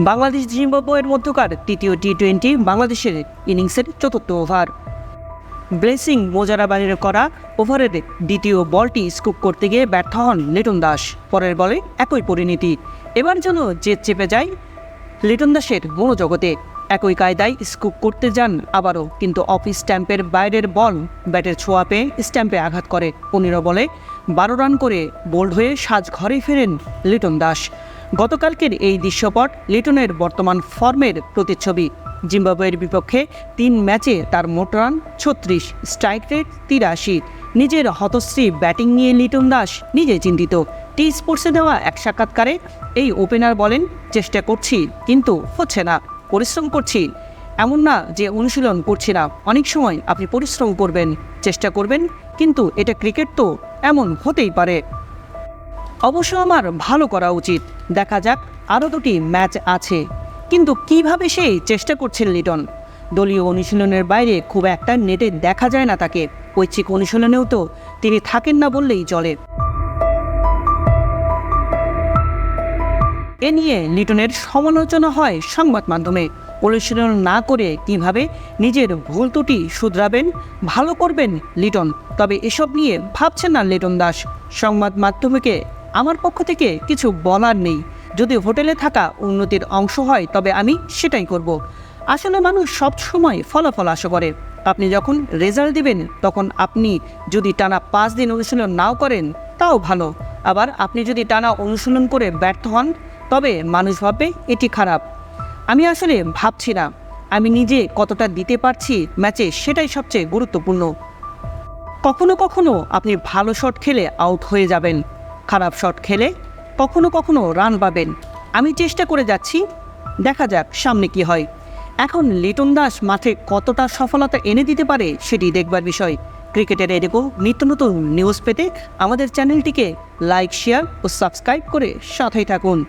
বাংলাদেশ জিম্বাবুয়ের মধ্যকার তৃতীয় টি-20 বাংলাদেশের ইনিংসের চতুর্থ ওভার। ব্লেসিং মোজারাবাড়ির করা ওভারের দ্বিতীয় বলটি স্কুপ করতে গিয়ে ব্যর্থ হন লিটন দাস। পরের বলে একই পরিণতি। এবার যেন জেদ চেপে যায় লিটন দাসের মনোজগতে। একই কায়দায় স্কুপ করতে যান আবারও, কিন্তু অফ স্ট্যাম্পের বাইরের বল ব্যাটের ছোঁয়া পেয়ে স্ট্যাম্পে আঘাত করে। 15 বলে 12 রান করে বোল্ড হয়ে সাজ ঘরে ফেরেন লিটন দাস। গতকালকের এই দৃশ্যপট লিটনের বর্তমান ফর্মের প্রতিচ্ছবি। জিম্বাবুয়ের বিপক্ষে 3 ম্যাচে তার মোট রান 36, স্ট্রাইক রেট 83। নিজের হতশ্রী ব্যাটিং নিয়ে লিটন দাস নিজে চিন্তিত। টি স্পোর্টসে দেওয়া এক সাক্ষাৎকারে এই ওপেনার বলেন, চেষ্টা করছি কিন্তু হচ্ছে না, পরিশ্রম করছি। এমন না যে অনুশীলন করছি না, অনেক সময় আপনি পরিশ্রম করবেন, চেষ্টা করবেন, কিন্তু এটা ক্রিকেট, তো এমন হতেই পারে। অবশ্য আমার ভালো করা উচিত, দেখা যাক, আরও 2টি ম্যাচ আছে। কিন্তু কিভাবে সেই চেষ্টা করছেন লিটন? দলীয় অনুশীলনের বাইরে খুব একটা নেটে দেখা যায় না তাকে। ঐচ্ছিক অনুশীলনেও তো তিনি থাকেন না বললেই চলে। এ নিয়ে লিটনের সমালোচনা হয় সংবাদ মাধ্যমে। অনুশীলন না করে কিভাবে নিজের ভুল ত্রুটি শুধরাবেন, ভালো করবেন লিটন? তবে এসব নিয়ে ভাবছেন না লিটন দাস। সংবাদ মাধ্যমকে আমার পক্ষ থেকে কিছু বলার নেই। যদি হোটেলে থাকা উন্নতির অংশ হয় তবে আমি সেটাই করব। আসলে মানুষ সব সময় ফলাফল আশা করে। আপনি যখন রেজাল্ট দিবেন তখন আপনি যদি টানা 5 দিন অনুশীলন নাও করেন তাও ভালো। আবার আপনি যদি টানা অনুশীলন করে ব্যর্থ হন তবে মানুষ ভাববে এটি খারাপ। আমি আসলে ভাবছি না আমি নিজে কতটা দিতে পারছি ম্যাচে, সেটাই সবচেয়ে গুরুত্বপূর্ণ। কখনো কখনো আপনি ভালো শট খেলে আউট হয়ে যাবেন, খারাপ শট খেলে কখনো কখনো রান পাবেন। আমি চেষ্টা করে যাচ্ছি, দেখা যাক সামনে কি হয়। এখন লিটন দাস মাঠে কতটা সফলতা এনে দিতে পারে সেটি দেখবার বিষয়। ক্রিকেটের এরকম নিত্য নতুন নিউজ পেতে আমাদের চ্যানেলটিকে লাইক, শেয়ার ও সাবস্ক্রাইব করে সাথেই থাকুন।